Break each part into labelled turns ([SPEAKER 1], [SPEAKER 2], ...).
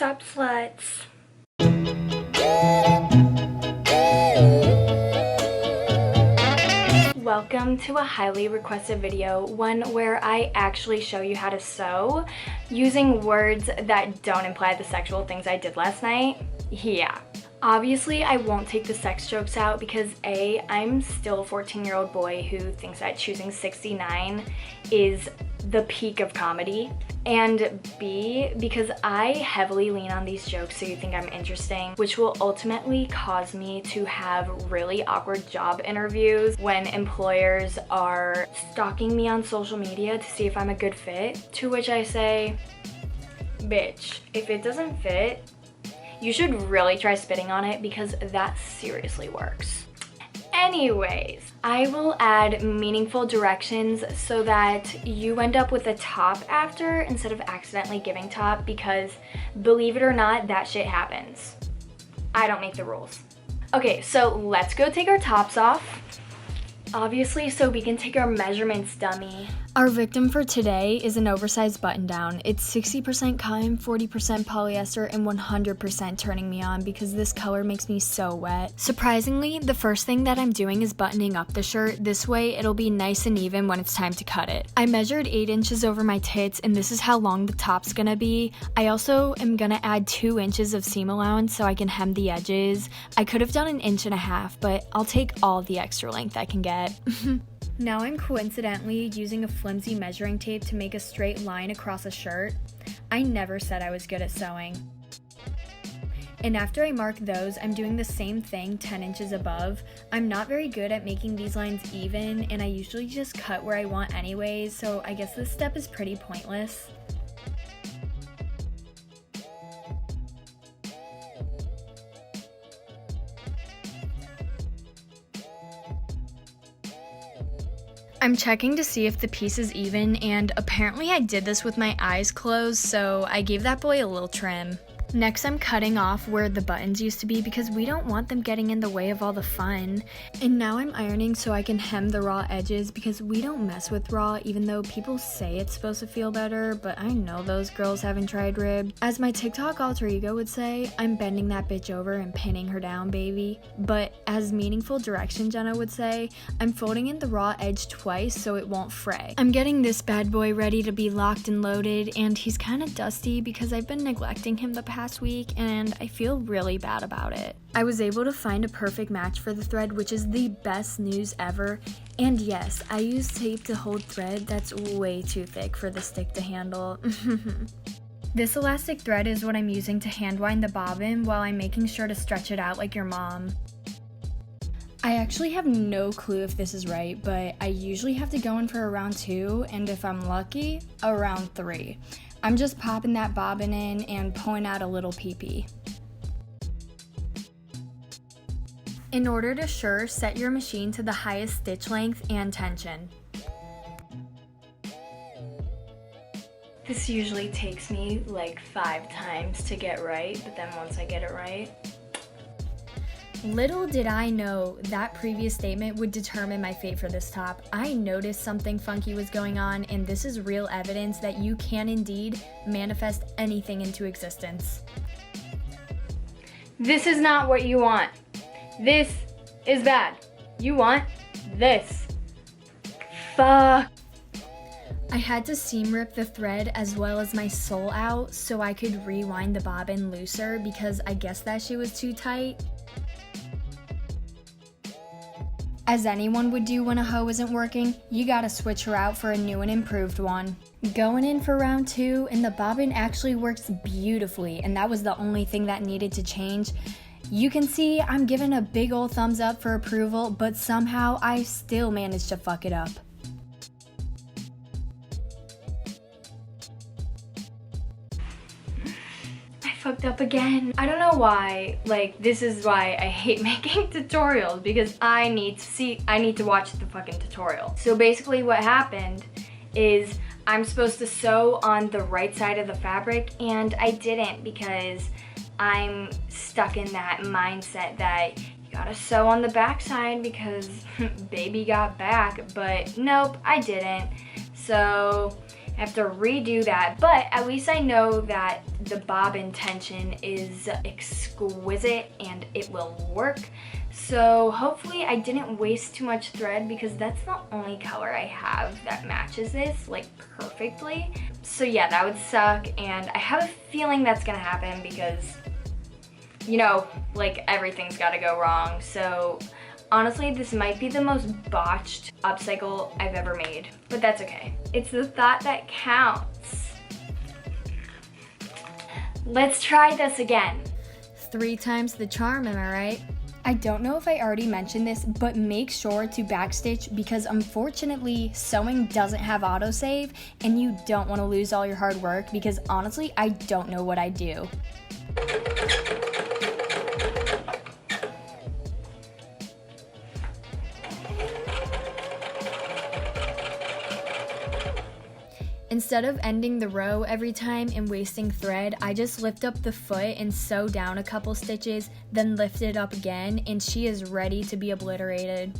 [SPEAKER 1] up, sluts? Welcome to a highly requested video, one where I actually show you how to sew using words that don't imply the sexual things I did last night. Yeah. Obviously, I won't take the sex jokes out because A, I'm still a 14-year-old boy who thinks that choosing 69 is the peak of comedy, and B, because I heavily lean on these jokes so you think I'm interesting, which will ultimately cause me to have really awkward job interviews when employers are stalking me on social media to see if I'm a good fit, to which I say, bitch, if it doesn't fit, you should really try spitting on it because that seriously works. Anyways, I will add meaningful directions so that you end up with a top after instead of accidentally giving top, because believe it or not, that shit happens. I don't make the rules. Okay, so let's go take our tops off. Obviously, so we can take our measurements, dummy. Our victim for today is an oversized button down. It's 60% cotton, 40% polyester, and 100% turning me on because this color makes me so wet. Surprisingly, the first thing that I'm doing is buttoning up the shirt. This way, it'll be nice and even when it's time to cut it. I measured 8 inches over my tits, and this is how long the top's gonna be. I also am gonna add 2 inches of seam allowance so I can hem the edges. I could have done 1.5 inches, but I'll take all the extra length I can get. Now I'm coincidentally using a flimsy measuring tape to make a straight line across a shirt. I never said I was good at sewing. And after I mark those, I'm doing the same thing 10 inches above. I'm not very good at making these lines even, and I usually just cut where I want anyways, so I guess this step is pretty pointless. I'm checking to see if the piece is even, and apparently I did this with my eyes closed, so I gave that boy a little trim. Next, I'm cutting off where the buttons used to be because we don't want them getting in the way of all the fun. And now I'm ironing so I can hem the raw edges because we don't mess with raw, even though people say it's supposed to feel better, but I know those girls haven't tried ribbed. As my TikTok alter ego would say, I'm bending that bitch over and pinning her down, baby. But as meaningful direction Jenna would say, I'm folding in the raw edge twice so it won't fray. I'm getting this bad boy ready to be locked and loaded, and he's kind of dusty because I've been neglecting him the past week and I feel really bad about it. I was able to find a perfect match for the thread, which is the best news ever. And yes, I use tape to hold thread that's way too thick for the stick to handle. This elastic thread is what I'm using to hand wind the bobbin while I'm making sure to stretch it out like your mom. I actually have no clue if this is right, but I usually have to go in for a round 2, and if I'm lucky, a round 3. I'm just popping that bobbin in and pulling out a little pee-pee. In order to sure, set your machine to the highest stitch length and tension. This usually takes me like 5 times to get right, but then once I get it right. Little did I know that previous statement would determine my fate for this top. I noticed something funky was going on, and this is real evidence that you can indeed manifest anything into existence. This is not what you want. This is bad. You want this. Fuck. I had to seam rip the thread as well as my sole out so I could rewind the bobbin looser because I guess that shit was too tight. As anyone would do when a hoe isn't working, you gotta switch her out for a new and improved one. Going in for round 2, and the bobbin actually works beautifully, and that was the only thing that needed to change. You can see I'm giving a big ol' thumbs up for approval, but somehow I still managed to fuck it up. Fucked up again. I don't know why, like, this is why I hate making tutorials, because I need to watch the fucking tutorial. So basically what happened is I'm supposed to sew on the right side of the fabric, and I didn't because I'm stuck in that mindset that you gotta sew on the back side because baby got back, but nope, I didn't. So I have to redo that, but at least I know that the bobbin tension is exquisite and it will work. So hopefully I didn't waste too much thread because that's the only color I have that matches this like perfectly. So yeah, that would suck, and I have a feeling that's gonna happen because, you know, like everything's gotta go wrong. So honestly, this might be the most botched upcycle I've ever made, but that's okay. It's the thought that counts. Let's try this again.
[SPEAKER 2] 3 times the charm, am I right?
[SPEAKER 1] I don't know if I already mentioned this, but make sure to backstitch because unfortunately sewing doesn't have autosave and you don't want to lose all your hard work because honestly, I don't know what I'd do.
[SPEAKER 2] Instead of ending the row every time and wasting thread, I just lift up the foot and sew down a couple stitches, then lift it up again, and she is ready to be obliterated.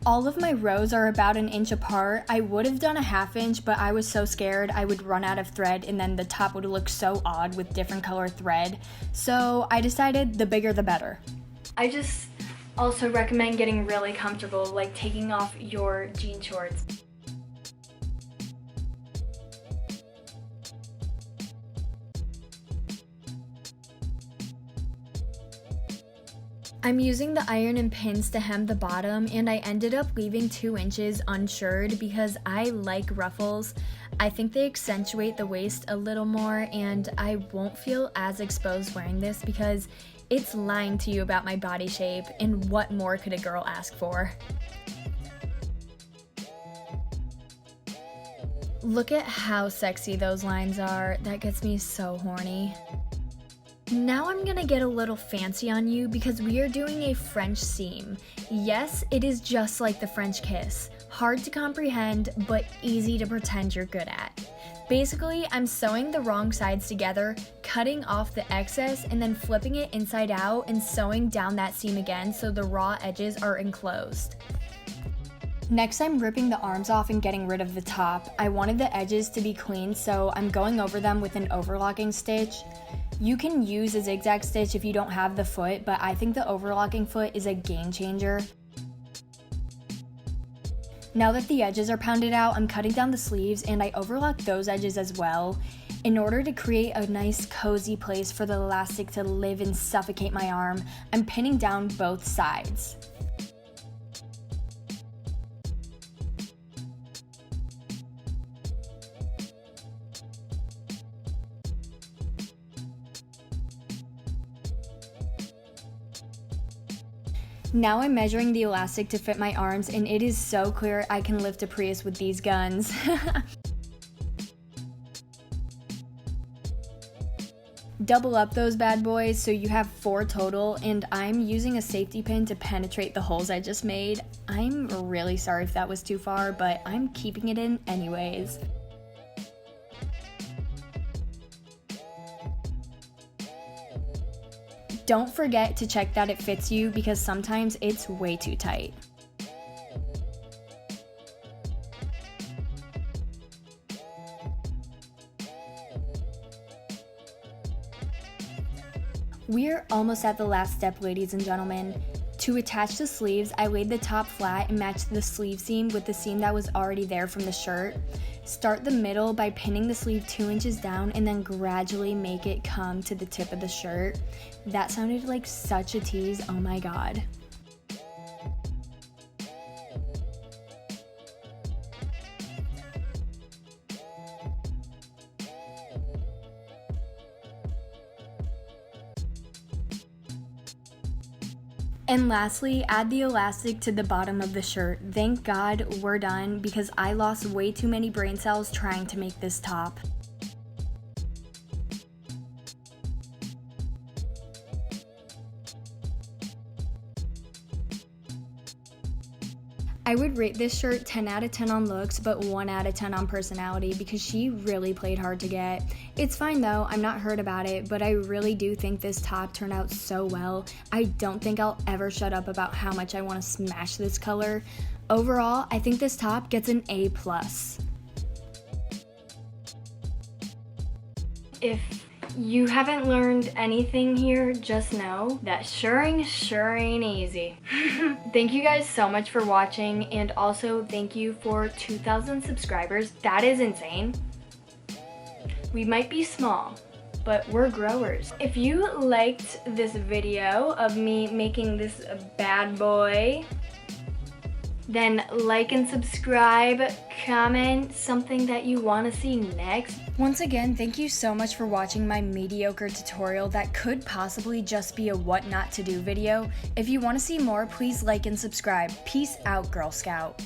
[SPEAKER 1] All of my rows are about 1 inch apart. I would have done a 1/2 inch, but I was so scared I would run out of thread and then the top would look so odd with different color thread. So I decided the bigger the better. I just also recommend getting really comfortable, like taking off your jean shorts.
[SPEAKER 2] I'm using the iron and pins to hem the bottom, and I ended up leaving 2 inches unshirred because I like ruffles. I think they accentuate the waist a little more, and I won't feel as exposed wearing this because it's lying to you about my body shape, and what more could a girl ask for? Look at how sexy those lines are. That gets me so horny. Now I'm gonna get a little fancy on you because we are doing a French seam. Yes, it is just like the French kiss. Hard to comprehend, but easy to pretend you're good at. Basically, I'm sewing the wrong sides together, cutting off the excess, and then flipping it inside out and sewing down that seam again so the raw edges are enclosed.
[SPEAKER 1] Next, I'm ripping the arms off and getting rid of the top. I wanted the edges to be clean, so I'm going over them with an overlocking stitch. You can use a zigzag stitch if you don't have the foot, but I think the overlocking foot is a game changer. Now that the edges are pounded out, I'm cutting down the sleeves and I overlock those edges as well in order to create a nice cozy place for the elastic to live and suffocate my arm. I'm pinning down both sides. Now I'm measuring the elastic to fit my arms, and it is so clear I can lift a Prius with these guns. Double up those bad boys so you have 4 total, and I'm using a safety pin to penetrate the holes I just made. I'm really sorry if that was too far, but I'm keeping it in anyways. Don't forget to check that it fits you because sometimes it's way too tight. We're almost at the last step, ladies and gentlemen. To attach the sleeves, I laid the top flat and matched the sleeve seam with the seam that was already there from the shirt. Start the middle by pinning the sleeve 2 inches down and then gradually make it come to the tip of the shirt. That sounded like such a tease, oh my god. And lastly, add the elastic to the bottom of the shirt. Thank God we're done because I lost way too many brain cells trying to make this top. I
[SPEAKER 2] I would rate this shirt 10 out of 10 on looks, but 1 out of 10 on personality because she really played hard to get. It's fine though, I'm not hurt about it, but I really do think this top turned out so well. I don't think I'll ever shut up about how much I want to smash this color. Overall, I think this top gets an A+.
[SPEAKER 1] If you haven't learned anything here, just know that shirring sure ain't easy. Thank you guys so much for watching, and also thank you for 2,000 subscribers. That is insane. We might be small, but we're growers. If you liked this video of me making this bad boy, then like and subscribe, comment something that you want to see next.
[SPEAKER 2] Once again, thank you so much for watching my mediocre tutorial that could possibly just be a what not to do video. If you want to see more, please like and subscribe. Peace out, Girl Scout.